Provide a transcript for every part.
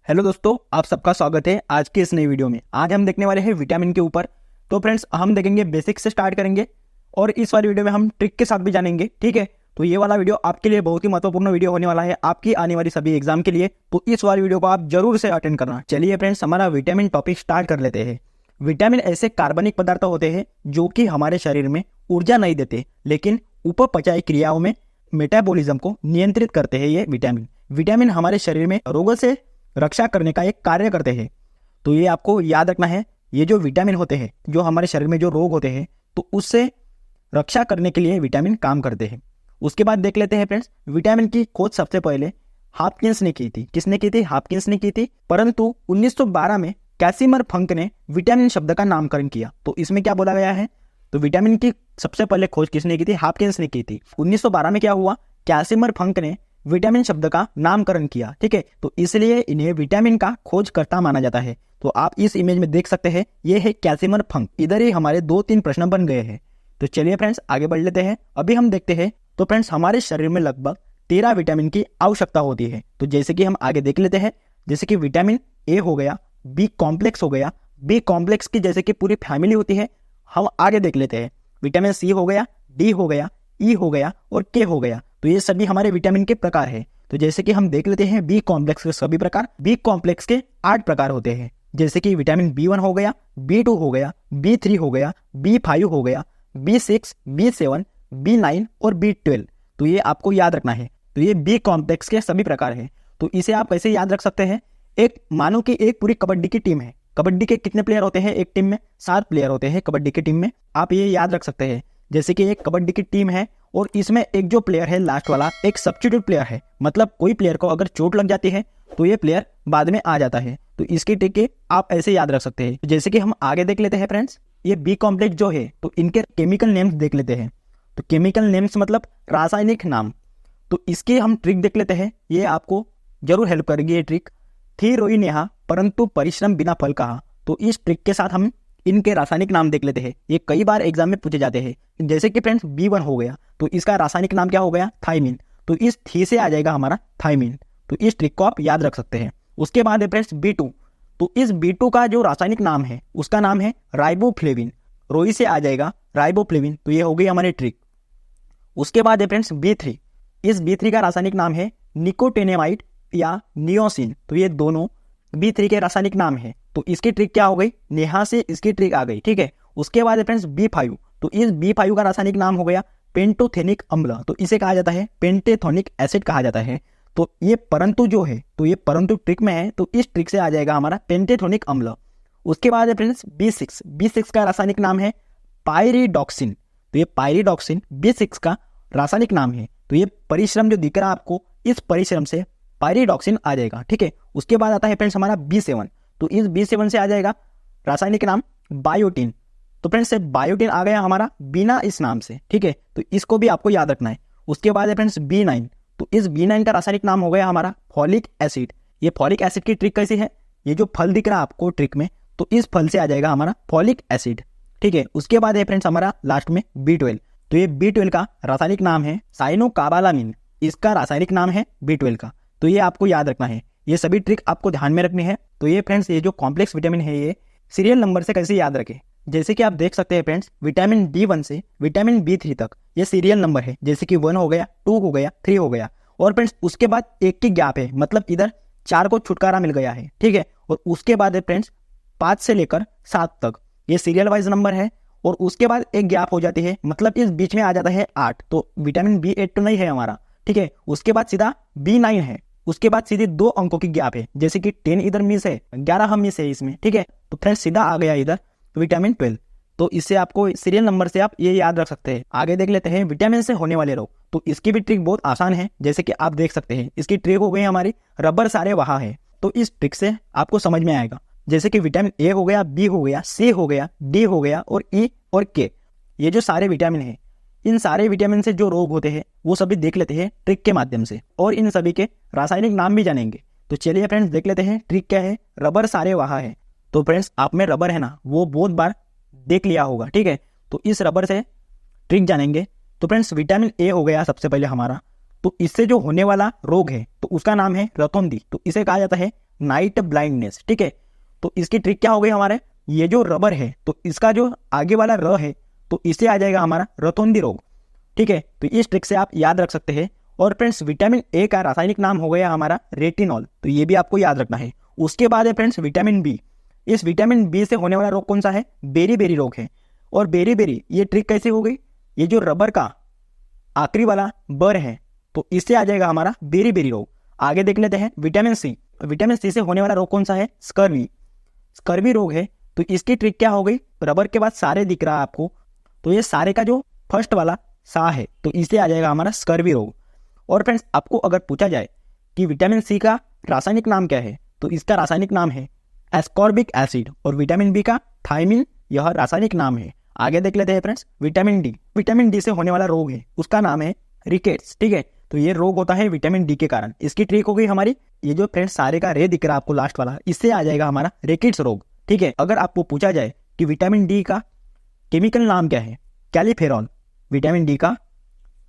Hello दोस्तों, आप सबका स्वागत है आज के इस नई वीडियो में। आज हम देखने वाले हैं विटामिन के ऊपर। तो फ्रेंड्स, हम देखेंगे बेसिक से स्टार्ट करेंगे और इस वाली वीडियो में हम ट्रिक के साथ भी जानेंगे। ठीक है, तो ये वाला वीडियो आपके लिए बहुत ही महत्वपूर्ण वीडियो होने वाला है आपकी आने वाली सभी एग्जाम के लिए। तो इस वाली वीडियो को आप जरूर से अटेंड करना। चलिए फ्रेंड्स, हमारा विटामिन टॉपिक स्टार्ट कर लेते हैं। विटामिन ऐसे कार्बनिक पदार्थ होते हैं जो कि हमारे शरीर में ऊर्जा नहीं देते, लेकिन उपपचयी क्रियाओं में मेटाबॉलिज्म को नियंत्रित करते हैं। ये विटामिन हमारे शरीर में रोगों से रक्षा करने का एक कार्य करते हैं। तो ये आपको याद रखना है, ये जो विटामिन होते हैं, जो हमारे शरीर में जो रोग होते हैं, तो उससे रक्षा करने के लिए विटामिन काम करते हैं। उसके बाद देख लेते हैं फ्रेंड्स, विटामिन की खोज सबसे पहले हॉपकिंस ने की थी। किसने की थी? हॉपकिंस ने की थी। परंतु 1912 में कैसिमर फंक ने विटामिन शब्द का नामकरण किया। तो इसमें क्या बोला गया है? तो विटामिन की सबसे पहले खोज किसने की थी? हॉपकिंस ने की थी। 1912 में क्या हुआ? कैसिमर फंक ने विटामिन शब्द का नामकरण किया। ठीक है, तो इसलिए इन्हें विटामिन का खोजकर्ता माना जाता है। तो आप इस इमेज में देख सकते हैं, ये है कैसिमर फंक। इधर ही हमारे 2-3 प्रश्न बन गए हैं। तो चलिए फ्रेंड्स, आगे बढ़ लेते हैं। अभी हम देखते हैं। तो फ्रेंड्स, हमारे शरीर में लगभग 13 विटामिन की आवश्यकता होती है। तो जैसे कि हम आगे देख लेते हैं, जैसे कि विटामिन ए हो गया, बी कॉम्प्लेक्स हो गया। बी कॉम्प्लेक्स की जैसे कि पूरी फैमिली होती है, हम आगे देख लेते हैं। विटामिन सी हो गया, डी हो गया, ई हो गया और के हो गया। तो ये सभी हमारे विटामिन के प्रकार है। तो जैसे कि हम देख लेते हैं बी कॉम्प्लेक्स के सभी प्रकार। बी कॉम्प्लेक्स के 8 प्रकार होते हैं, जैसे कि विटामिन बी1 हो गया, बी2 हो गया, बी3 हो गया, बी5 हो गया, बी6, बी7, बी9 और बी12। तो ये आपको याद रखना है। तो ये बी कॉम्प्लेक्स के सभी प्रकार है। तो इसे आप कैसे याद रख सकते हैं? एक मानो कि एक पूरी कबड्डी की टीम है। कबड्डी के कितने प्लेयर होते हैं एक टीम में? 7 प्लेयर होते हैं कबड्डी की टीम में। आप ये याद रख सकते हैं, जैसे कि एक कबड्डी की टीम है और इसमें एक जो प्लेयर है लास्ट वाला, एक सब्स्टिट्यूट प्लेयर है। मतलब कोई प्लेयर को अगर चोट लग जाती है तो ये प्लेयर बाद में आ जाता है। तो इसकी ट्रिक आप ऐसे याद रख सकते हैं। जैसे कि हम आगे देख लेते हैं फ्रेंड्स, ये बी कॉम्प्लेक्स जो है, तो इनके केमिकल नेम्स देख लेते हैं। तो केमिकल नेम्स मतलब रासायनिक नाम। तो इसकी हम ट्रिक देख लेते हैं, ये आपको जरूर हेल्प करेगी ये ट्रिक। थी रोई नेहा परंतु परिश्रम बिना फल कहा। तो इस ट्रिक के साथ हम इनके रासायनिक नाम देख लेते हैं। ये कई बार एग्जाम में पूछे जाते हैं। जैसे कि फ्रेंड्स बी1 हो गया, तो इसका रासायनिक नाम क्या हो गया? थाइमिन। तो इस थी से आ जाएगा हमारा थाइमिन। तो इस ट्रिक को आप याद रख सकते हैं। उसके बाद है फ्रेंड्स बी2। तो इस बी2 का जो रासायनिक नाम है, उसका नाम है राइबोफ्लेविन। रोई से आ जाएगा राइबोफ्लेविन। तो ये हो गई हमारी ट्रिक। उसके बाद है फ्रेंड्स बी3। इस बी3 का रासायनिक नाम है निकोटिनेमाइड या नियोसिन। तो ये दोनों बी3 के रासायनिक नाम है। तो इसकी ट्रिक क्या हो गई? नेहा से इसकी ट्रिक आ गई। ठीक है, उसके बाद है फ्रेंड्स बी5। तो इस बी5 का रासायनिक नाम हो गया पेंटोथेनिक अम्ल। तो इसे कहा जाता है पेंटेथोनिक एसिड कहा जाता है। तो ये परंतु जो है, तो ये परंतु ट्रिक में है, तो इस ट्रिक से आ जाएगा हमारा पेंटेथोनिक अम्ल। उसके बाद है फ्रेंड्स बी6। बी6 का रासायनिक नाम है पायरिडॉक्सिन। तो ये पायरिडॉक्सिन बी6 का रासायनिक नाम है। तो ये परिश्रम जो दिख रहा है आपको, इस परिश्रम से पायरिडॉक्सिन आ जाएगा। ठीक है, उसके बाद आता है फ्रेंड्स हमारा बी7। तो इस बी7 से आ जाएगा रासायनिक नाम बायोटिन। तो फ्रेंड्स बायोटिन आ गया हमारा बिना इस नाम से। ठीक है, तो इसको भी आपको याद रखना है। उसके बाद है फ्रेंड्स बी9। तो इस बी9 का रासायनिक नाम हो गया हमारा फॉलिक एसिड। ये फॉलिक एसिड की ट्रिक कैसी है? ये जो फल दिख रहा है आपको ट्रिक में, तो इस फल से आ जाएगा हमारा फॉलिक एसिड। ठीक है, उसके बाद है फ्रेंड्स हमारा लास्ट में बी12। तो ये बी12 का रासायनिक नाम है साइनोकाबालामिन। इसका रासायनिक नाम है बी12 का। तो ये आपको याद रखना है। ये सभी ट्रिक आपको ध्यान में रखनी है। तो ये फ्रेंड्स, ये जो कॉम्प्लेक्स विटामिन है, ये सीरियल नंबर से कैसे याद रखें? जैसे कि आप देख सकते हैं फ्रेंड्स, विटामिन डी1 से विटामिन बी3 तक ये सीरियल नंबर है। जैसे कि 1 हो गया, 2 हो गया, 3 हो गया। और फ्रेंड्स उसके बाद एक की गैप है, मतलब इधर 4 को छुटकारा मिल गया है। ठीक है, और उसके बाद है फ्रेंड्स 5 से लेकर 7 तक ये सीरियल वाइज नंबर है। और उसके बाद एक गैप हो जाती है, मतलब इस बीच में आ जाता है 8। तो विटामिन बी8 तो नहीं है हमारा। ठीक है, उसके बाद सीधा बी9 है। उसके बाद सीधे 2 अंकों की गैप है, जैसे कि 10 इधर मिस है, 11 हम मिस है इसमें। ठीक है, तो फ्रेंड्स सीधा आ गया इधर विटामिन 12। तो इससे आपको सीरियल नंबर से आप ये याद रख सकते हैं। आगे देख लेते हैं विटामिन से होने वाले रोग। तो इसकी भी ट्रिक बहुत आसान है। जैसे कि आप देख सकते हैं, इसकी ट्रिक हो गई हमारी रबर सारे वहाँ है। तो इस ट्रिक से आपको समझ में आएगा। जैसे कि विटामिन ए हो गया, बी हो गया, सी हो गया, डी हो गया और ई और के, ये जो सारे विटामिन है, इन सारे विटामिन से जो रोग होते हैं वो सभी देख लेते हैं ट्रिक के माध्यम से, और इन सभी के रासायनिक नाम भी जानेंगे। तो चलिए फ्रेंड्स देख लेते हैं ट्रिक क्या है। रबर सारे वहाँ है। तो फ्रेंड्स आप में रबर है ना, वो बहुत बार देख लिया होगा। ठीक है, तो इस रबर से ट्रिक जानेंगे। तो फ्रेंड्स विटामिन ए हो गया सबसे पहले हमारा। तो इससे जो होने वाला रोग है, तो उसका नाम है रतौंधी। तो इसे कहा जाता है नाइट ब्लाइंडनेस। ठीक है, तो इसकी ट्रिक क्या हो गई हमारे, ये जो रबर है तो इसका जो आगे वाला र है तो इसे आ जाएगा हमारा रतौंधी रोग। ठीक है, तो इस ट्रिक से आप याद रख सकते हैं। और फ्रेंड्स विटामिन ए का रासायनिक नाम हो गया हमारा रेटिनॉल, तो ये भी आपको याद रखना है। उसके बाद है फ्रेंड्स विटामिन बी। इस विटामिन बी से होने वाला रोग कौन सा है, बेरी रोग है। और बेरी ये ट्रिक कैसे हो गई, ये जो रबर का आखिरी वाला बर है तो इससे आ जाएगा हमारा बेरी रोग। आगे देख लेते हैं विटामिन सी। विटामिन सी से होने वाला रोग कौन सा है, स्कर्वी रोग है। तो इसकी ट्रिक क्या हो गई, रबर के बाद सारे दिख रहा है आपको, तो ये सारे का जो फर्स्ट वाला सा है तो इससे आ जाएगा हमारा स्कर्वी रोग। और फ्रेंड्स आपको अगर पूछा जाए कि विटामिन सी का रासायनिक नाम क्या है तो इसका रासायनिक नाम है एस्कॉर्बिक एसिड, और विटामिन बी का थायमिन, यह रासायनिक नाम है। आगे देख लेते हैं friends vitamin D. Vitamin D से होने वाला रोग है उसका नाम है रिकेट्स। ठीक है, तो ये रोग होता है विटामिन डी के कारण। इसकी ट्रिक हो गई हमारी, ये जो फ्रेंड्स सारे का रे दिख रहा है आपको लास्ट वाला, इससे आ जाएगा हमारा रिकेट्स रोग। ठीक है, अगर आपको पूछा जाए कि विटामिन डी का केमिकल नाम क्या है, कैलिफेरॉल विटामिन डी का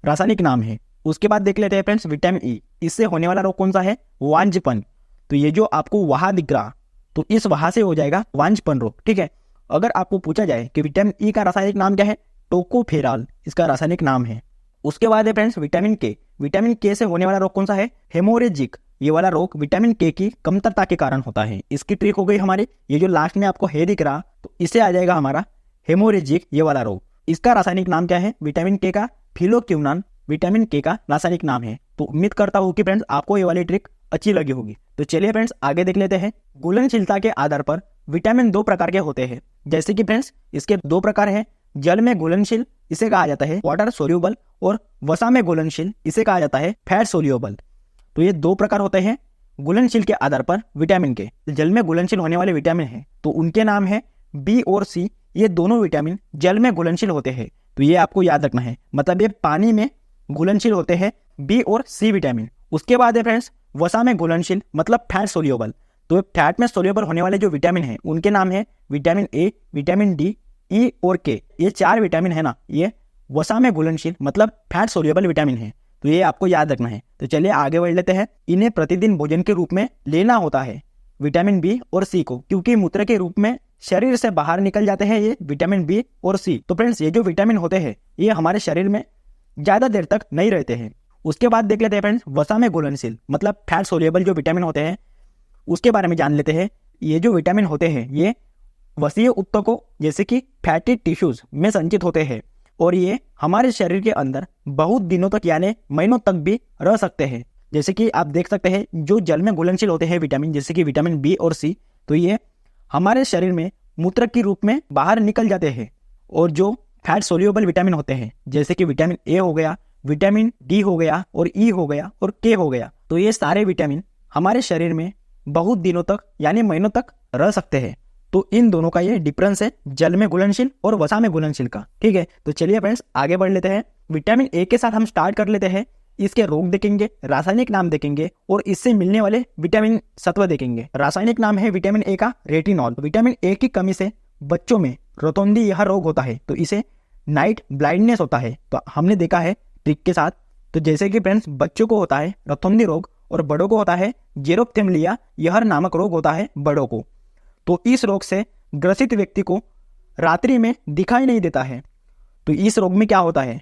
रासायनिक नाम है। उसके बाद देख लेते हैं फ्रेंड्स विटामिन ई। इससे होने वाला रोग कौन सा है, वांझपन। तो ये जो आपको वहां दिख रहा तो इस वहां से हो जाएगा वांझपन रोग। ठीक है, अगर आपको पूछा जाए कि विटामिन ई का रासायनिक नाम क्या है, टोकोफेरॉल इसका रासायनिक नाम है। उसके बाद है फ्रेंड्स विटामिन के। विटामिन के से होने वाला रोग कौन सा है, हेमोरेजिक। ये वाला रोग विटामिन के की कमतरता के कारण होता है। इसकी ट्रिक हो गई हमारी, ये जो लास्ट में आपको है दिख रहा तो इसे आ जाएगा हमारा हेमोरेजिक ये वाला रोग। इसका रासायनिक नाम क्या है, विटामिन के का फिलोक्यूनान विटामिन के का रासायनिक नाम है। तो उम्मीद करता हूँ कि फ्रेंड्स आपको ये वाली ट्रिक अच्छी लगी होगी। तो चलिए फ्रेंड्स आगे देख लेते हैं। घुलनशीलता के आधार पर विटामिन 2 प्रकार के होते हैं। जैसे कि फ्रेंड्स इसके 2 प्रकार हैं, जल में घुलनशील इसे कहा जाता है वाटर सोल्यूबल, और वसा में घुलनशील इसे कहा जाता है फैट सोल्यूबल। तो ये 2 प्रकार होते हैं घुलनशील के आधार पर विटामिन के। जल में घुलनशील होने वाले विटामिन है तो उनके नाम है बी और सी। ये दोनों विटामिन जल में घुलनशील होते हैं, तो ये आपको याद रखना है, मतलब ये पानी में घुलनशील होते हैं बी और सी विटामिन। उसके बाद है फ्रेंड्स वसा में घुलनशील मतलब फैट सोल्यूबल। तो फैट में सोल्यूबल होने वाले जो विटामिन है उनके नाम है विटामिन ए, विटामिन डी, ई और के। ये 4 विटामिन है ना, ये वसा में घुलनशील मतलब फैट सोल्यूबल विटामिन है, तो ये आपको याद रखना है। तो चलिए आगे बढ़ लेते हैं। इन्हें प्रतिदिन भोजन के रूप में लेना होता है विटामिन बी और सी को, क्योंकि मूत्र के रूप में शरीर से बाहर निकल जाते हैं ये विटामिन बी और सी। तो फ्रेंड्स ये जो विटामिन होते हैं ये हमारे शरीर में ज्यादा देर तक नहीं रहते हैं। उसके बाद देख लेते हैं फ्रेंड्स वसा में घुलनशील मतलब फैट सोल्यूबल जो विटामिन होते हैं उसके बारे में जान लेते हैं। ये जो विटामिन होते हैं ये वसीय उत्तकों जैसे कि फैटी टिश्यूज में संचित होते हैं, और ये हमारे शरीर के अंदर बहुत दिनों तक यानी महीनों तक भी रह सकते हैं। जैसे कि आप देख सकते हैं जो जल में घुलनशील होते हैं विटामिन जैसे कि विटामिन बी और सी, तो ये हमारे शरीर में मूत्र के रूप में बाहर निकल जाते हैं। और जो फैट सोल्यूबल विटामिन होते हैं जैसे कि विटामिन ए हो गया, विटामिन डी हो गया, और ई हो गया, और के हो गया, तो ये सारे विटामिन हमारे शरीर में बहुत दिनों तक यानी महीनों तक रह सकते हैं। तो इन दोनों का ये डिफरेंस है जल में घुलनशील और वसा में घुलनशील का। ठीक है, तो चलिए फ्रेंड्स आगे बढ़ लेते हैं। विटामिन ए के साथ हम स्टार्ट कर लेते हैं। इसके रोग देखेंगे, रासायनिक नाम देखेंगे, और इससे मिलने वाले विटामिन सत्व देखेंगे। रासायनिक नाम है विटामिन ए का रेटिनॉल। विटामिन ए की कमी से बच्चों में रतौंधी यह रोग होता है, तो इसे नाइट ब्लाइंडनेस होता है। तो हमने देखा है ट्रिक के साथ, तो जैसे कि फ्रेंड्स बच्चों को होता है रतौंधी रोग और बड़ों को होता है जेरोप्थेल्मिया यह नामक रोग होता है बड़ों को। तो इस रोग से ग्रसित व्यक्ति को रात्रि में दिखाई नहीं देता है। तो इस रोग में क्या होता है,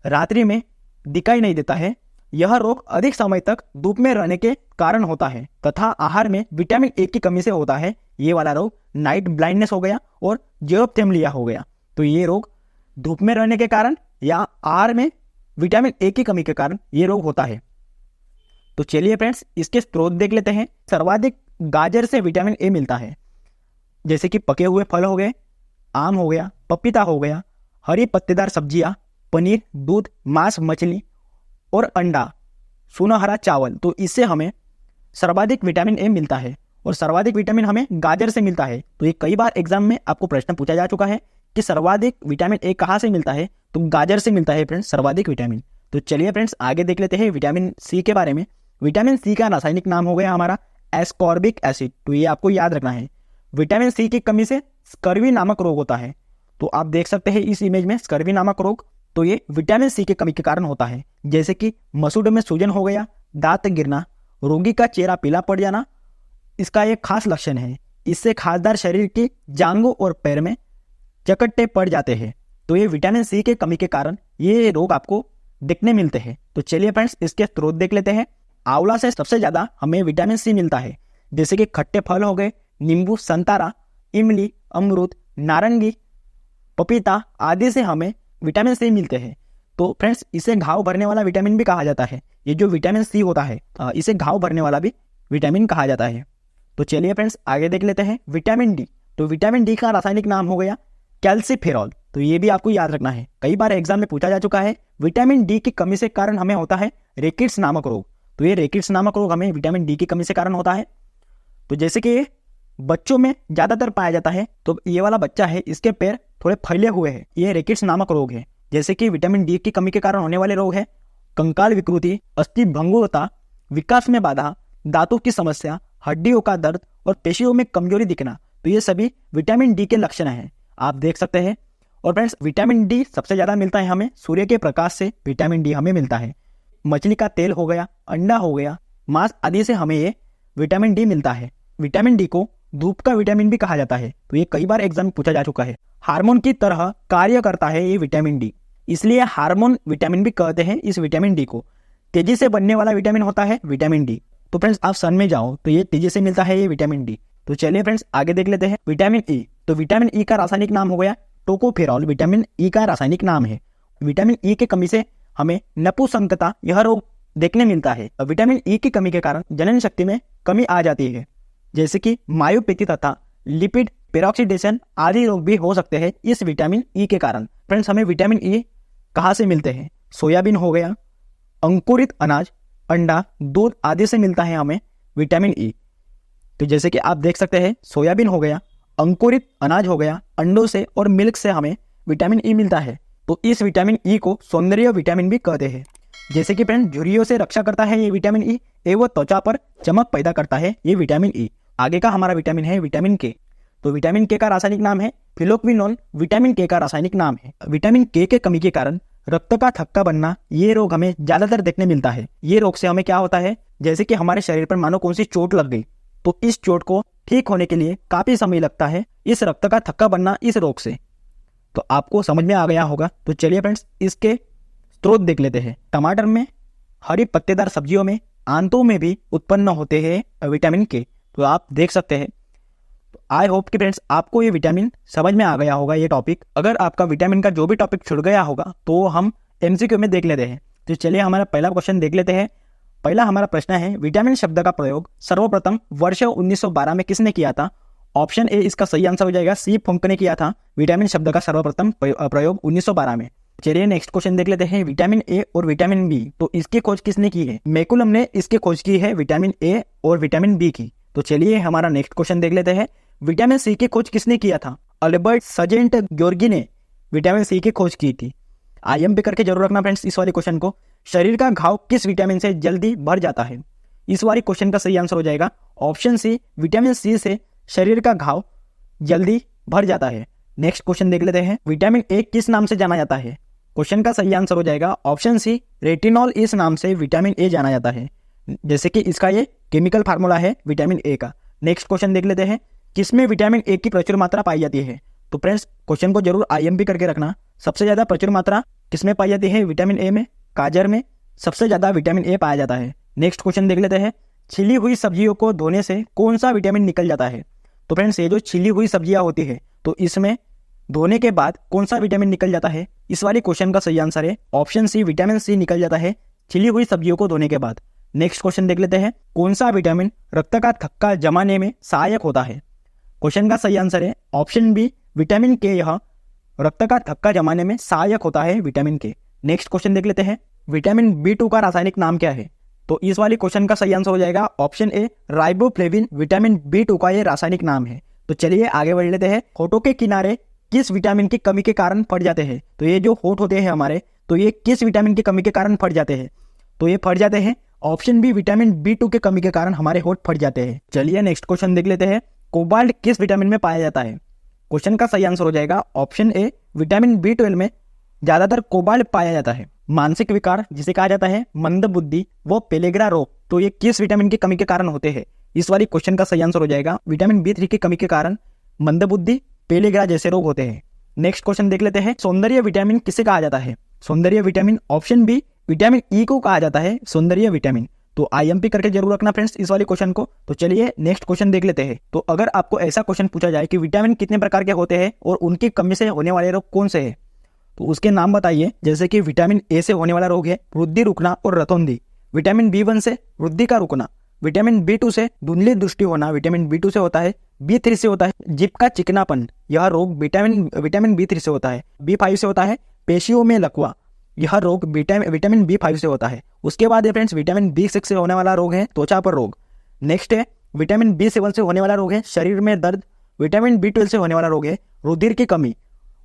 रात्रि में दिखाई नहीं देता है। यह रोग अधिक समय तक धूप में रहने के कारण होता है तथा आहार में विटामिन ए की कमी से होता है। ये वाला रोग नाइट ब्लाइंडनेस हो गया और जेरोप्थेल्मिया हो गया। तो ये रोग धूप में रहने के कारण या आहार में विटामिन ए की कमी के कारण ये रोग होता है। तो चलिए फ्रेंड्स इसके स्रोत देख लेते हैं। सर्वाधिक गाजर से विटामिन ए मिलता है, जैसे कि पके हुए फल हो गए, आम हो गया, पपीता हो गया, हरी पत्तेदार सब्जियां, पनीर, दूध, मांस, मछली और अंडा, सुनहरा चावल। तो इससे हमें सर्वाधिक विटामिन ए मिलता है, और सर्वाधिक विटामिन हमें गाजर से मिलता है। तो ये कई बार एग्जाम में आपको प्रश्न पूछा जा चुका है कि सर्वाधिक विटामिन ए कहाँ से मिलता है, तो गाजर से मिलता है फ्रेंड्स सर्वाधिक विटामिन। तो चलिए फ्रेंड्स आगे देख लेते हैं विटामिन सी के बारे में। विटामिन सी का रासायनिक नाम हो गया हमारा एस्कॉर्बिक एसिड। तो ये आपको याद रखना है। विटामिन सी की कमी से स्कर्वी नामक रोग होता है। तो आप देख सकते हैं इस इमेज में स्कर्वी नामक रोग, तो ये विटामिन सी की कमी के कारण होता है। जैसे कि मसूड़ों में सूजन हो गया, दांत गिरना, रोगी का चेहरा पीला पड़ जाना, इसका एक खास लक्षण है, इससे खासदार शरीर की जांघों और पैर में चकट्टे पड़ जाते हैं। तो ये विटामिन सी के कमी के कारण ये रोग आपको देखने मिलते हैं। तो चलिए फ्रेंड्स इसके स्रोत देख लेते हैं। आंवला से सबसे ज्यादा हमें विटामिन सी मिलता है, जैसे कि खट्टे फल हो गए, नींबू, संतरा, इमली, अमरूद, नारंगी, पपीता आदि से हमें विटामिन सी मिलते हैं। तो फ्रेंड्स इसे घाव भरने वाला विटामिन भी कहा जाता है। ये जो विटामिन सी होता है इसे घाव भरने वाला भी विटामिन कहा जाता है। तो चलिए फ्रेंड्स आगे देख लेते हैं विटामिन डी। तो विटामिन डी का रासायनिक नाम हो गया कैल्सीफेरॉल। तो ये भी आपको याद रखना है, कई बार एग्जाम में पूछा जा चुका है। विटामिन डी की कमी से कारण हमें होता है रेकिट्स नामक रोग। तो ये रेकिट्स नामक रोग हमें विटामिन डी की कमी से कारण होता है। तो जैसे कि ये बच्चों में ज्यादातर पाया जाता है, तो ये वाला बच्चा है इसके पैर थोड़े फैले हुए हैं, ये रेकिट्स नामक रोग है। जैसे कि विटामिन डी की कमी के कारण होने वाले रोग है कंकाल विकृति, अस्थि भंगुरता, विकास में बाधा, दांतों की समस्या, हड्डियों का दर्द और पेशियों में कमजोरी दिखना। तो ये सभी विटामिन डी के लक्षण हैं, आप देख सकते हैं। और फ्रेंड्स विटामिन डी सबसे ज्यादा मिलता है हमें सूर्य के प्रकाश से। विटामिन डी हमें मिलता है मछली का तेल हो गया, अंडा हो गया, मांस आदि से हमें ये विटामिन डी मिलता है। विटामिन डी को धूप का विटामिन भी कहा जाता है। तो ये कई बार एग्जाम में पूछा जा चुका है। हार्मोन की तरह कार्य करता है ये विटामिन डी, इसलिए हार्मोन विटामिन भी कहते हैं इस विटामिन डी को। तेजी से बनने वाला विटामिन होता है विटामिन डी। तो फ्रेंड्स आप सन में जाओ तो ये तेजी से मिलता है ये विटामिन डी। तो चलिए फ्रेंड्स आगे देख लेते हैं विटामिन ई। तो विटामिन ई का रासायनिक नाम हो गया टोकोफेरॉल। विटामिन ई का रासायनिक नाम है। विटामिन ई की कमी से हमें नपुंसकता यह रोग देखने मिलता है। विटामिन ई की कमी के कारण जनन शक्ति में कमी आ जाती है, जैसे कि मायोपैथी तथा लिपिड पेरोक्सीडेशन आदि रोग भी हो सकते हैं इस विटामिन ई के कारण। फ्रेंड्स हमें विटामिन ई कहाँ से मिलते हैं? सोयाबीन हो गया, अंकुरित अनाज, अंडा, दूध आदि से मिलता है हमें विटामिन ई। तो जैसे कि आप देख सकते हैं सोयाबीन हो गया, अंकुरित अनाज हो गया, अंडों से और मिल्क से हमें विटामिन ई मिलता है। तो इस विटामिन ई को सौंदर्य विटामिन भी कहते हैं। जैसे कि फ्रेंड झुर्रियों से रक्षा करता है ये विटामिन ई एवं त्वचा पर चमक पैदा करता है ये विटामिन ई। आगे का हमारा विटामिन है विटामिन के। तो विटामिन के का रासायनिक नाम है फिलोक्विनोल। विटामिन के का रासायनिक नाम है। विटामिन के कमी के कारण रक्त का थक्का बनना ये रोग हमें ज्यादातर देखने मिलता है। ये रोग से हमें क्या होता है, जैसे कि हमारे शरीर पर मानो कौन सी चोट लग गई, तो इस चोट को ठीक होने के लिए काफी समय लगता है इस रक्त का थक्का बनना इस रोग से। तो आपको समझ में आ गया होगा। तो चलिए फ्रेंड्स इसके स्रोत देख लेते हैं। टमाटर में, हरी पत्तेदार सब्जियों में, आंतों में भी उत्पन्न होते हैं विटामिन के। तो आप देख सकते हैं। तो आई होप कि फ्रेंड्स आपको ये विटामिन समझ में आ गया होगा ये टॉपिक। अगर आपका विटामिन का जो भी टॉपिक छूट गया होगा तो हम एमसीक्यू में देख लेते हैं। तो चलिए हमारा पहला क्वेश्चन देख लेते हैं। पहला हमारा प्रश्न है विटामिन शब्द का प्रयोग सर्वप्रथम वर्ष 1912 में किसने किया था? ऑप्शन ए इसका सही आंसर हो जाएगा, सी फंक ने किया था विटामिन शब्द का सर्वप्रथम प्रयोग 1912 में। चलिए नेक्स्ट क्वेश्चन देख लेते हैं विटामिन ए और विटामिन बी। तो इसकी खोज किसने की है? मैकुलम ने इसकी खोज की है विटामिन ए और विटामिन बी की। तो चलिए हमारा नेक्स्ट क्वेश्चन देख लेते हैं विटामिन सी की खोज किसने किया था? अल्बर्ट सर्जेंट ग्योर्गी ने विटामिन सी की खोज की थी। आईएमपी करके जरूर रखना फ्रेंड्स इस वाले क्वेश्चन को। शरीर का घाव किस विटामिन से जल्दी भर जाता है? इस वाले क्वेश्चन का सही आंसर हो जाएगा ऑप्शन सी, विटामिन सी से शरीर का घाव जल्दी भर जाता है। नेक्स्ट क्वेश्चन देख लेते हैं विटामिन ए किस नाम से जाना जाता है? क्वेश्चन का सही आंसर हो जाएगा ऑप्शन सी, रेटिनॉल इस नाम से विटामिन ए जाना जाता है, जैसे कि इसका ये केमिकल फार्मूला है विटामिन ए का। नेक्स्ट क्वेश्चन देख लेते हैं किसमें विटामिन ए की प्रचुर मात्रा पाई जाती है? तो फ्रेंड्स क्वेश्चन को जरूर आईएमपी करके रखना। सबसे ज्यादा प्रचुर मात्रा किसमें पाई जाती है? विटामिन ए में, गाजर में सबसे ज्यादा विटामिन ए पाया जाता है। नेक्स्ट क्वेश्चन देख लेते हैं छिली हुई सब्जियों को धोने से कौन सा विटामिन निकल जाता है? तो फ्रेंड्स ये जो छिली हुई सब्जियां होती है तो इसमें धोने के बाद कौन सा विटामिन निकल जाता है? इस वाले क्वेश्चन का सही आंसर है ऑप्शन सी, विटामिन सी निकल जाता है छिली हुई सब्जियों को धोने के बाद। नेक्स्ट क्वेश्चन देख लेते हैं कौन सा विटामिन रक्त का थक्का जमाने में सहायक होता है? क्वेश्चन का सही आंसर है ऑप्शन बी, विटामिन के। यह रक्त का थक्का जमाने में सहायक होता है विटामिन के। नेक्स्ट क्वेश्चन देख लेते हैं विटामिन बी2 का रासायनिक नाम क्या है? तो इस वाले क्वेश्चन का सही आंसर हो जाएगा ऑप्शन ए, राइबोफ्लेविन विटामिन बी2 का ये रासायनिक नाम है। तो चलिए आगे बढ़ लेते हैं होठों के किनारे किस विटामिन की कमी के कारण फट जाते हैं? तो ये जो होठ होते हैं हमारे, तो ये किस विटामिन की कमी के कारण फट जाते हैं? तो ये फट जाते हैं ऑप्शन बी, विटामिन बी2 के कमी के कारण हमारे होठ फट जाते हैं। चलिए नेक्स्ट क्वेश्चन देख लेते हैं कोबाल्ट किस विटामिन में पाया जाता है? क्वेश्चन का सही आंसर हो जाएगा ऑप्शन ए, विटामिन बी12 में ज्यादातर कोबाल्ट पाया जाता है। मानसिक विकार जिसे कहा जाता है मंद बुद्धि वो पेलेग्रा रोग, तो ये किस विटामिन की कमी के कारण होते हैं? इस वाली क्वेश्चन का सही आंसर हो जाएगा विटामिन B3 की कमी के कारण मंदबुद्धि, पेलेगिरा जैसे रोग होते हैं। नेक्स्ट क्वेश्चन देख लेते हैं, सौंदर्य विटामिन किसे कहा जाता है? सौंदर्य vitamin option B vitamin E को कहा जाता है सौंदर्य विटामिन। तो IMP करके जरूर रखना फ्रेंड्स इस वाले क्वेश्चन को। तो चलिए नेक्स्ट क्वेश्चन देख लेते हैं। तो अगर आपको ऐसा क्वेश्चन पूछा जाए कि विटामिन कितने प्रकार के होते हैं और उनकी कमी से होने वाले रोग कौन से हैं, तो उसके नाम बताइए। जैसे कि विटामिन ए से होने वाला रोग है वृद्धि रुकना और रतौंधी, विटामिन B1 से वृद्धि का रुकना, विटामिन B2 से धुंधली दृष्टि होना, विटामिन B2 से होता है, B3 से होता है जीभ का चिकनापन, यह रोग विटामिन B3 से होता है, B5 से होता है पेशियों में लकवा, यह रोग विटामिन B5 से होता है। उसके बाद है फ्रेंड्स विटामिन B6 से होने वाला रोग है त्वचा पर रोग। नेक्स्ट है विटामिन B7 से होने वाला रोग है शरीर में दर्द, विटामिन B12 से होने वाला रोग है रुधिर की कमी।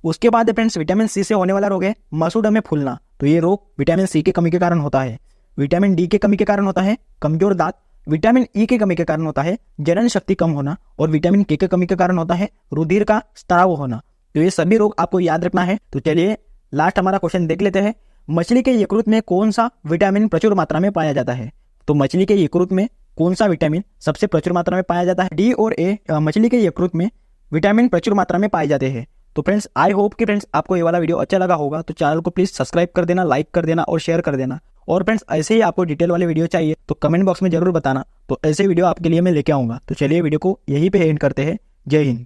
उसके बाद है फ्रेंड्स विटामिन C से होने वाला रोग है मसूड़ में फूलना, तो ये रोग विटामिन C की कमी के कारण होता है। विटामिन D की कमी के कारण होता है कमजोर दांत, विटामिन E की कमी के कारण होता है जनन शक्ति कम होना, और विटामिन K की कमी के कारण होता है रुधिर का स्राव होना। तो ये सभी रोग आपको याद रखना है। तो चलिए लास्ट हमारा क्वेश्चन देख लेते हैं, मछली के यकृत में कौन सा विटामिन प्रचुर मात्रा में पाया जाता है? तो मछली के यकृत में कौन सा विटामिन सबसे प्रचुर मात्रा में पाया जाता है? डी और ए मछली के यकृत में विटामिन प्रचुर मात्रा में पाए जाते हैं। तो फ्रेंड्स आई होप कि फ्रेंड्स आपको ये वाला वीडियो अच्छा लगा होगा। तो चैनल को प्लीज सब्सक्राइब कर देना, लाइक कर देना और शेयर कर देना। और फ्रेंड्स ऐसे ही आपको डिटेल वाले वीडियो चाहिए तो कमेंट बॉक्स में जरूर बताना, तो ऐसे वीडियो आपके लिए मैं लेके आऊंगा। तो चलिए वीडियो को यहीं पे एंड करते हैं। जय हिंद।